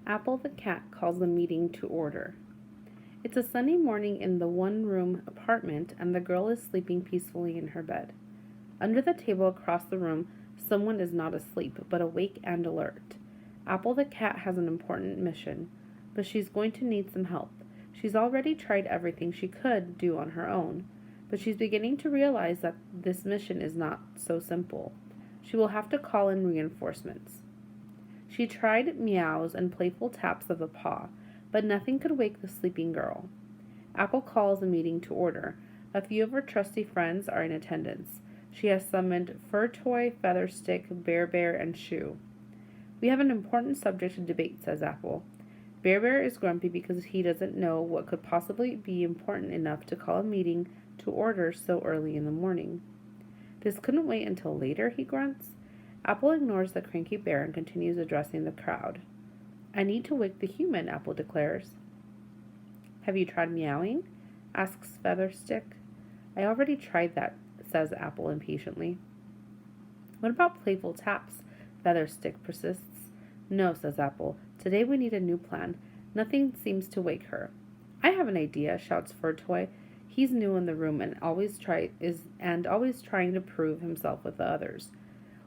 Apple the cat calls the meeting to order. It's a sunny morning in the one-room apartment, and the girl is sleeping peacefully in her bed. Under the table across the room, someone is not asleep, but awake and alert. Apple the cat has an important mission, but she's going to need some help. She's already tried everything she could do on her own, but she's beginning to realize that this mission is not so simple. She will have to call in reinforcements. She tried meows and playful taps of a paw, but nothing could wake the sleeping girl. Apple calls the meeting to order. A few of her trusty friends are in attendance. She has summoned Fur Toy, Featherstick, Bear, and Shoe. We have an important subject to debate, says Apple. Bear is grumpy because he doesn't know what could possibly be important enough to call a meeting to order so early in the morning. This couldn't wait until later, he grunts. Apple ignores the cranky bear and continues addressing the crowd. I need to wake the human, Apple declares. Have you tried meowing? Asks Featherstick. I already tried that, says Apple impatiently. What about playful taps? Featherstick persists. No, says Apple. Today we need a new plan. Nothing seems to wake her. I have an idea, shouts Fur Toy. He's new in the room and always trying to prove himself with the others.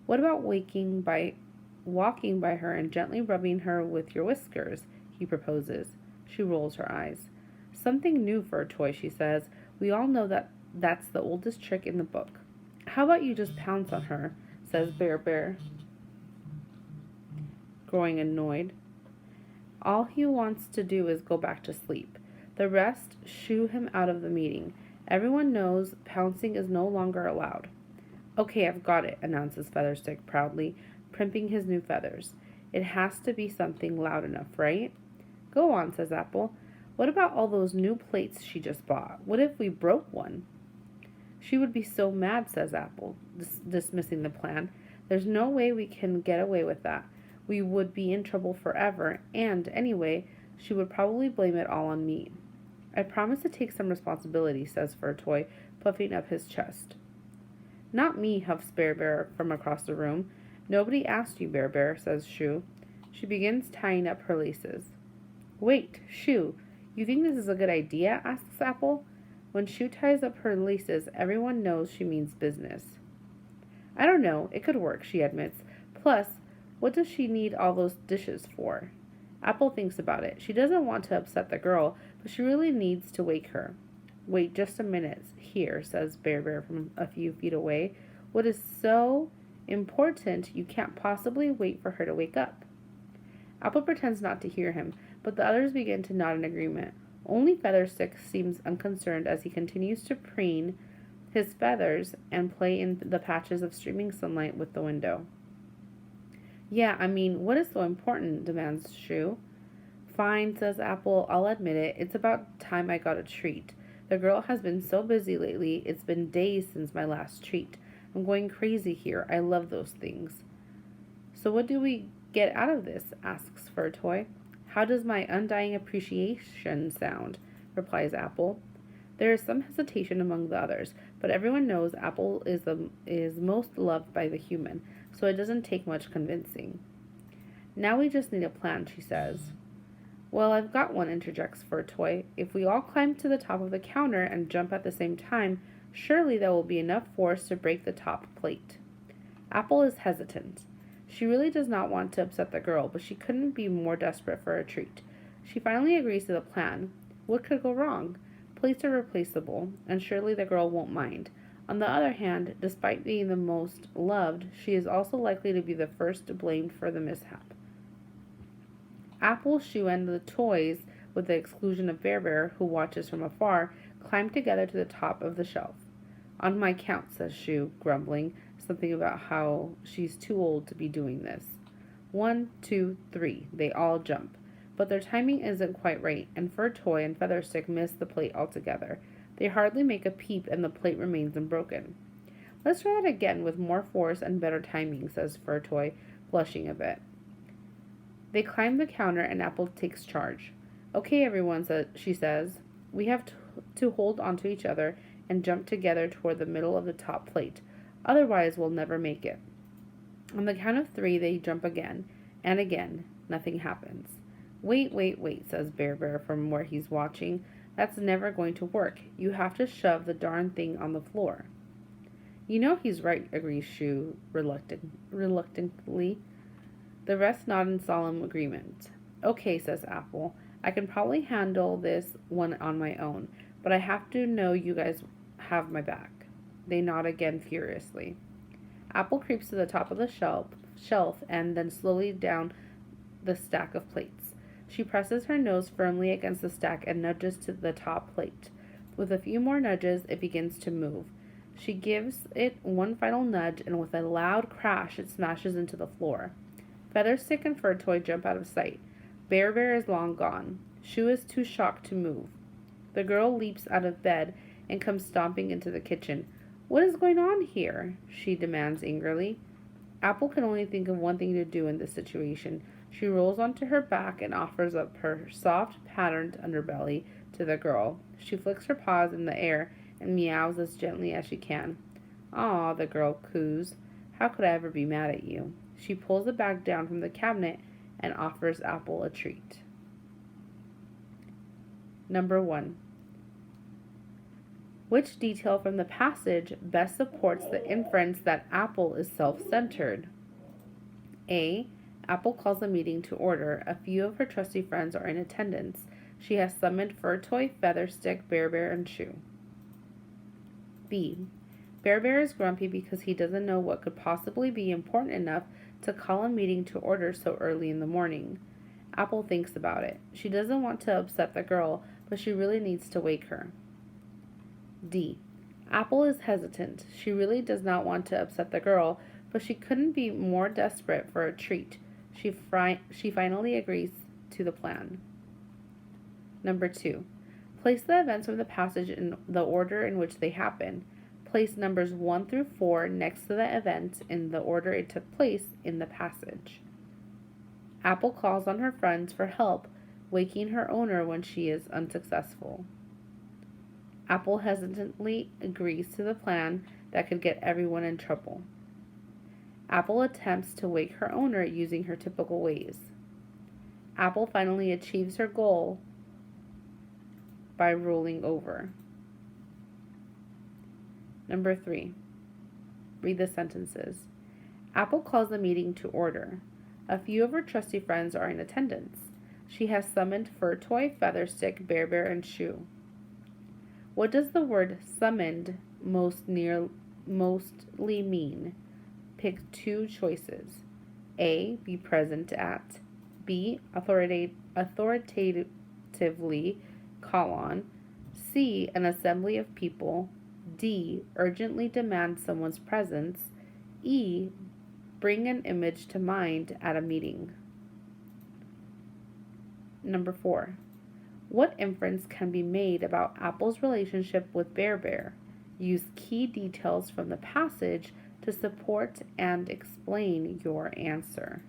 What about walking by her and gently rubbing her with your whiskers? He proposes. She rolls her eyes. Something new, Fur Toy, she says. We all know that's the oldest trick in the book. How about you just pounce on her? Says Bear, growing annoyed. All he wants to do is go back to sleep. The rest shoo him out of the meeting. Everyone knows pouncing is no longer allowed. Okay, I've got it, announces Featherstick proudly, primping his new feathers. It has to be something loud enough, right? Go on, says Apple. What about all those new plates she just bought? What if we broke one? She would be so mad, says Apple, dismissing the plan. There's no way we can get away with that. We would be in trouble forever, and, anyway, she would probably blame it all on me. I promise to take some responsibility, says Fur Toy, puffing up his chest. Not me, huffs Bear from across the room. Nobody asked you, Bear, says Shoe. She begins tying up her laces. Wait, Shoe, you think this is a good idea? Asks Apple. When Shoe ties up her laces, everyone knows she means business. I don't know, it could work, she admits. Plus, what does she need all those dishes for? Apple thinks about it. She doesn't want to upset the girl, but she really needs to wake her. Wait just a minute here, says Bear from a few feet away. What is so important you can't possibly wait for her to wake up? Apple pretends not to hear him, but the others begin to nod in agreement. Only Featherstick seems unconcerned as he continues to preen his feathers and play in the patches of streaming sunlight with the window. Yeah, I mean, what is so important? Demands Shoe. Fine, says Apple. I'll admit it. It's about time I got a treat. The girl has been so busy lately. It's been days since my last treat. I'm going crazy here. I love those things. So what do we get out of this? Asks Fur Toy. How does my undying appreciation sound? Replies Apple. There is some hesitation among the others, but everyone knows Apple is most loved by the human, so it doesn't take much convincing. Now we just need a plan, she says. Well, I've got one, interjects Fur Toy. If we all climb to the top of the counter and jump at the same time, surely there will be enough force to break the top plate. Apple is hesitant. She really does not want to upset the girl, but she couldn't be more desperate for a treat. She finally agrees to the plan. What could go wrong? Plates are replaceable, and surely the girl won't mind. On the other hand, despite being the most loved, she is also likely to be the first blamed for the mishap. Apple, Shoe, and the toys, with the exclusion of Bear, who watches from afar, climb together to the top of the shelf. On my count, says Shoe, grumbling, something about how she's too old to be doing this. 1, 2, 3. They all jump. But their timing isn't quite right, and Fur Toy and Featherstick miss the plate altogether. They hardly make a peep, and the plate remains unbroken. Let's try that again with more force and better timing, says Fur Toy, blushing a bit. They climb the counter, and Apple takes charge. Okay, everyone, she says. We have to hold onto each other and jump together toward the middle of the top plate. Otherwise, we'll never make it. On the count of 3, they jump again, and again. Nothing happens. Wait, wait, wait, says Bear Bear from where he's watching. That's never going to work. You have to shove the darn thing on the floor. You know he's right, agrees Shu reluctantly. The rest nod in solemn agreement. Okay, says Apple. I can probably handle this one on my own, but I have to know you guys have my back. They nod again furiously. Apple creeps to the top of the shelf and then slowly down the stack of plates. She presses her nose firmly against the stack and nudges to the top plate. With a few more nudges, it begins to move. She gives it one final nudge, and with a loud crash, it smashes into the floor. Featherstick and Fur Toy jump out of sight. Bear Bear is long gone. Shu is too shocked to move. The girl leaps out of bed and comes stomping into the kitchen. What is going on here? She demands angrily. Apple can only think of one thing to do in this situation. She rolls onto her back and offers up her soft, patterned underbelly to the girl. She flicks her paws in the air and meows as gently as she can. "Aw," the girl coos. "How could I ever be mad at you?" She pulls the bag down from the cabinet and offers Apple a treat. Number 1. Which detail from the passage best supports the inference that Apple is self-centered? A. Apple calls a meeting to order. A few of her trusty friends are in attendance. She has summoned Fur Toy, Featherstick, Bear Bear, and Shu. B. Bear Bear is grumpy because he doesn't know what could possibly be important enough to call a meeting to order so early in the morning. Apple thinks about it. She doesn't want to upset the girl, but she really needs to wake her. D. Apple is hesitant. She really does not want to upset the girl, but she couldn't be more desperate for a treat. She finally agrees to the plan. Number 2. Place the events from the passage in the order in which they happen. Place numbers 1 through 4 next to the event in the order it took place in the passage. Apple calls on her friends for help, waking her owner when she is unsuccessful. Apple hesitantly agrees to the plan that could get everyone in trouble. Apple attempts to wake her owner using her typical ways. Apple finally achieves her goal by rolling over. Number 3. Read the sentences. Apple calls the meeting to order. A few of her trusty friends are in attendance. She has summoned Fur Toy, Featherstick, Bear Bear, and Shu. What does the word summoned mostly mean? Pick 2 choices. A. Be present at. B. Authoritatively call on. C. An assembly of people. D. Urgently demand someone's presence. E. Bring an image to mind at a meeting. Number 4. What inference can be made about Apple's relationship with Bear Bear? Use key details from the passage to support and explain your answer.